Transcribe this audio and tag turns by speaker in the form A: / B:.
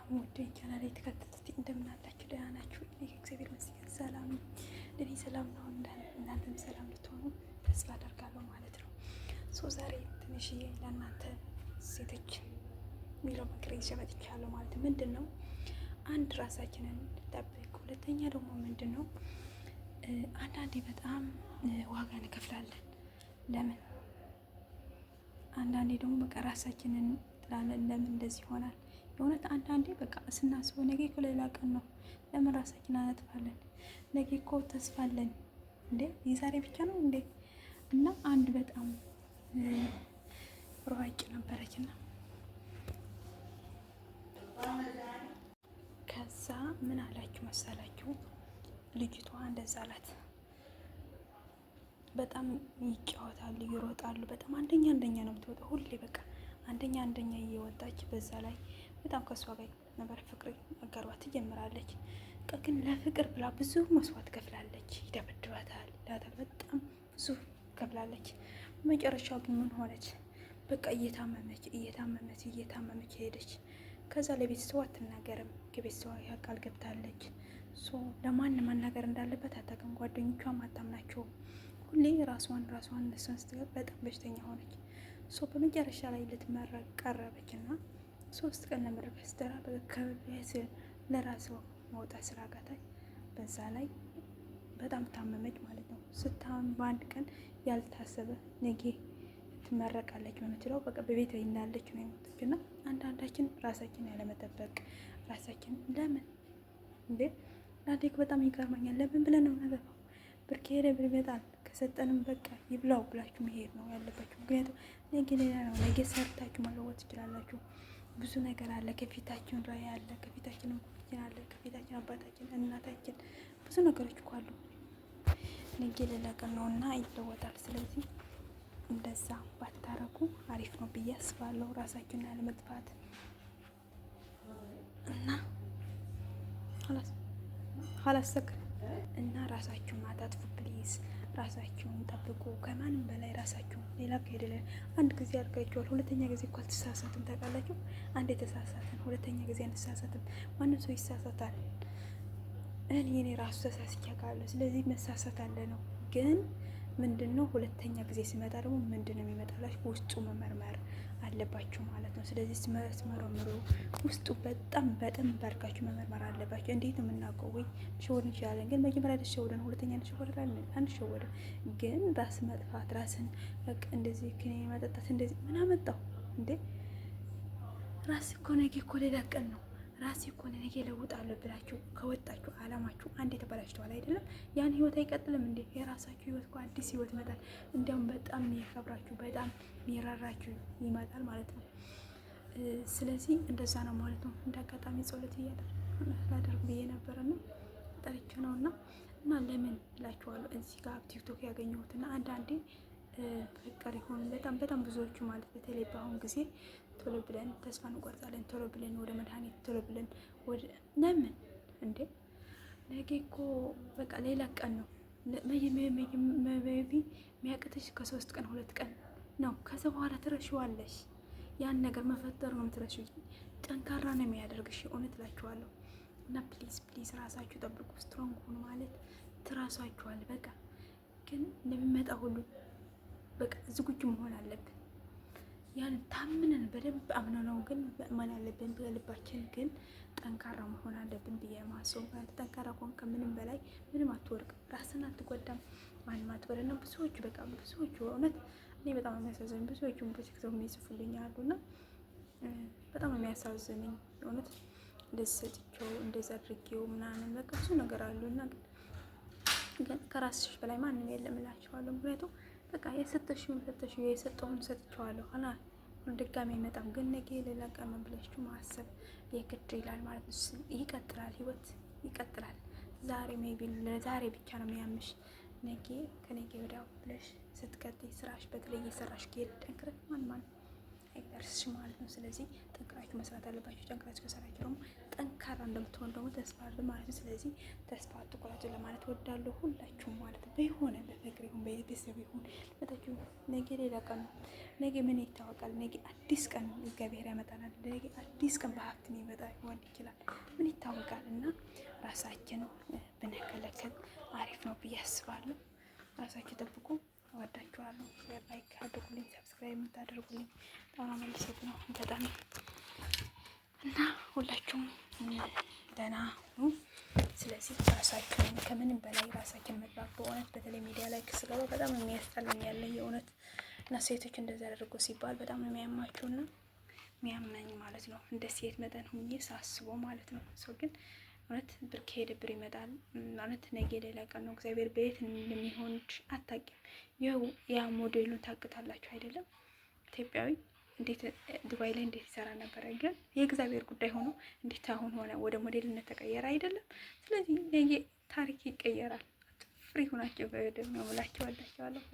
A: ሰላም ውድ ቻናል የተከታተሉት እንደምን አላችሁ? ደህና ናችሁ? እኔ እግዚአብሔር ይመስገን ሰላም ነኝ። እኔ ሰላም ነው፣ እናንተም ሰላም ልትሆኑ ተስፋ አደርጋለሁ ማለት ነው። ዛሬ ትንሽዬ ለእናንተ ሴቶች የሚለው ምክር ይዤ መጥቻለሁ ማለት ምንድን ነው? አንድ ራሳችንን እንጠብቅ። ሁለተኛ ደግሞ ምንድን ነው አንዳንዴ በጣም ዋጋ እንከፍላለን። ለምን? አንዳንዴ ደግሞ በቃ ራሳችንን ጥላለን። ለምን እንደዚህ ይሆናል? የእውነት አንዳንዴ በቃ ስናስበው ነገ እኮ ሌላ ቀን ነው። ለምን ራሳችን አነጥፋለን? ነገ እኮ ተስፋ አለን እንዴ? የዛሬ ብቻ ነው እንዴ? እና አንድ በጣም ሯጭ ነበረችና ከዛ ምን አላችሁ መሰላችሁ? ልጅቷ እንደዛ አላት። በጣም ይጫወታሉ፣ ይሮጣሉ። በጣም አንደኛ ነው የምትወጣው ሁሌ በቃ አንደኛ እየወጣች በዛ ላይ በጣም ከሷ ጋር ነበር ፍቅር አጋሯት ትጀምራለች። ግን ለፍቅር ብላ ብዙ መስዋዕት ከፍላለች። ይደበድባታል፣ ይላታል፣ በጣም ብዙ ከፍላለች። መጨረሻው ግን ምን ሆነች? በቃ እየታመመች ሄደች። ከዛ ለቤተሰቡ አትናገርም። ከቤተሰቡ ቃል ገብታለች። ለማን መናገር እንዳለበት አታውቅም። ጓደኞቿም አታምናቸውም። ሁሌ ራሷን እነሱን ስትገብ በጣም በሽተኛ ሆነች። በመጨረሻ ላይ ልትመረቅ ቀረበች እና 3 ቀን ለመረቀስ ስትራ ከቤት ለራሷ መውጣት ስላቃታት በዛ ላይ በጣም ታመመች ማለት ነው። ስታመም በአንድ ቀን ያልታሰበ ነገ ትመረቃለች የምትለው በቃ በቤት እንዳለች ነው የሞተች። እና አንዳንዳችን ራሳችን ያለመጠበቅ ራሳችን ለምን እንዴ ላዴክ በጣም ይገርመኛል። ለምን ብለን ነው ነገር ብር ከሄደ ብር ይመጣል። ከሰጠንም በቃ ይብላው ብላችሁ መሄድ ነው ያለባችሁ። ምክንያቱም ነገ ሌላ ነው። ነገ ሰርታችሁ መለወጥ ትችላላችሁ። ብዙ ነገር አለ ከፊታችን፣ ራዕይ አለ ከፊታችን፣ እንቁልችን አለ ከፊታችን፣ አባታችን፣ እናታችን ብዙ ነገሮች እኮ አሉ። ነገ ሌላ ቀን ነው እና ይለወጣል። ስለዚህ እንደዛ ባታረጉ አሪፍ ነው ብዬ አስባለሁ። ራሳችንን ያለመጥፋት እና ሀላሰክር እና ራሳችሁን አታጥፉ ፕሊዝ። ራሳችሁን ጠብቁ። ከማንም በላይ ራሳችሁን። ሌላ ከሄደ አንድ ጊዜ አድርጋችኋል፣ ሁለተኛ ጊዜ እኮ አልተሳሳትም። ታውቃላችሁ? አንድ የተሳሳትን ሁለተኛ ጊዜ አንሳሳትም። ማንም ሰው ይሳሳታል። እኔ ራሱ ተሳስቼ አውቃለሁ። ስለዚህ መሳሳት አለ ነው። ግን ምንድን ነው ሁለተኛ ጊዜ ሲመጣ ደግሞ ምንድን ነው የሚመጣላችሁ? ውስጡ መመርመር አለባችሁ ማለት ነው። ስለዚህ ስትመረምሩ ውስጡ በጣም ባርካችሁ መመርመር አለባችሁ። እንዴት ነው የምናውቀው? ወይ ሸወድ እንችላለን፣ ግን መጀመሪያ ተሸወደን ሁለተኛ አንሸወድም። ግን ራስ መጥፋት፣ ራስን በቃ እንደዚህ ክኔ መጠጣት እንደዚህ ምን አመጣው እንዴ? ራስ እኮ ነገ እኮ ሌላ ቀን ነው። ራሴ እኮ ነገ እለውጣለሁ ብላችሁ ከወጣችሁ አላማችሁ አንዴ ተበላሽተዋል አይደለም? ያን ህይወት አይቀጥልም እንዴ? የራሳችሁ ህይወት እኮ አዲስ ህይወት ይመጣል። እንዲያውም በጣም የሚያከብራችሁ በጣም የሚራራችሁ ይመጣል ማለት ነው። ስለዚህ እንደዛ ነው ማለት ነው። እንደ አጋጣሚ ጸሎት ላደርግ ብዬ ነበረ ነው ጠርቼ ነው እና ለምን እላችኋለሁ። እዚህ ጋር ቲክቶክ ያገኘሁትና አንዳንዴ ፍቅር ይሆን በጣም ብዙዎቹ ማለት በተለይ በአሁን ጊዜ ቶሎ ብለን ተስፋ እንቆርጣለን። ቶሎ ብለን ወደ መድኃኒት ቶሎ ብለን ወደ ለምን እንዴ? ነገ እኮ በቃ ሌላ ቀን ነው። የሚያቅትሽ ከ3 ቀን 2 ቀን ነው። ከዛ በኋላ ትረሺዋለሽ። ያን ነገር መፈጠር ነው የምትረሺው። ጠንካራ ነው የሚያደርግሽ። እውነት እላችኋለሁ። እና ፕሊዝ ራሳችሁ ጠብቁ። ስትሮንግ ሁኑ ማለት ትራሷችኋል። በቃ ግን ለሚመጣ ሁሉ በቃ ዝግጁ መሆን አለብን። ያን ታምነን በደንብ አምነነው ግን መሆን አለብን። በልባችን ግን ጠንካራ መሆን አለብን ብዬ ማሰብ። ጠንካራ ከሆን ከምንም በላይ ምንም አትወርቅም። ራስን አትጎዳም። ማንም አትጎዳና ብዙዎቹ እውነት እኔ በጣም የሚያሳዝነኝ ብዙዎቹ በቲክቶክ የሚጽፉልኝ አሉና በጣም የሚያሳዝነኝ እውነት እንደዚህ ሰጥቼው እንደዚህ አድርጌው ምናምን በቃ ብዙ ነገር አሉና ግን ከራስሽ በላይ ማንም የለም እላቸዋለሁ። ምክንያቱም በቃ የሰጠሽውን የሰጠውን ሰጥቼዋለሁ ኋላ ድጋሚ አይመጣም። ግን ነገ ሌላ ቀን ብለሽው ማሰብ የግድ ይላል ማለት ነው። ይቀጥላል፣ ህይወት ይቀጥላል። ዛሬ ሜቢ ለዛሬ ብቻ ነው የሚያምሽ። ነገ ከነገ ወዲያው ብለሽ ስትቀጥይ ስራሽ በተለይ የሰራሽ ከሄድ ጠንክረሽ ማን አይደርስሽ ማለት ነው። ስለዚህ ጠንክራችሁ መስራት አለባችሁ። ጠንክራችሁ ከሰራችሁ ደግሞ ጠንካራ እንደምትሆን ደግሞ ተስፋ አለ ማለት ነው። ስለዚህ ተስፋ አትቁረጡ ለማለት ወዳለሁ ሁላችሁም ማለት ነው። በሆነ በፍቅር ይሁን በቤተሰብ ይሁን ለታችሁ ነገ ሌላ ቀን ነው። ነገ ምን ይታወቃል? ነገ አዲስ ቀን እግዚአብሔር ያመጣናል። ነገ አዲስ ቀን በሀብት የሚመጣ ይሆናል። ሊሆን ይችላል፣ ምን ይታወቃል። እና ራሳችን ብንከለከል አሪፍ ነው ብዬ አስባለሁ። ራሳችሁ ጠብቁ። እወዳችኋለሁ። ላይክ አድርጉልኝ፣ ሰብስክራይብ የምታደርጉልኝ በጣም አመሰግናለሁ ነው በጣም እና ሁላችሁም ደህና ሁኑ። ስለዚህ ራሳችሁን ከምንም በላይ ራሳችን መግባት በእውነት በተለይ ሚዲያ ላይ ስገባ በጣም የሚያስጠላኝ ያለ የእውነት እና ሴቶች እንደዛ አደረጉ ሲባል በጣም ነው የሚያማችሁና የሚያመኝ ማለት ነው። እንደ ሴት መጠን ሁኜ ሳስበው ማለት ነው። ሰው ግን እውነት ብር ከሄደ ብር ይመጣል ማለት ነገ ሌላ ቀን ነው። እግዚአብሔር በየት እንደሚሆን አታውቂም። ይኸው ያ ሞዴሉን ታቅታላችሁ አይደለም? ኢትዮጵያዊ እንዴት ዱባይ ላይ እንዴት ይሰራ ነበረ? ግን የእግዚአብሔር ጉዳይ ሆኖ እንዴት አሁን ሆነ ወደ ሞዴልነት ተቀየረ አይደለም? ስለዚህ ነገ ታሪክ ይቀየራል። ፍሪ ሆናችሁ ነው ብላችሁ ወዳችኋለሁ።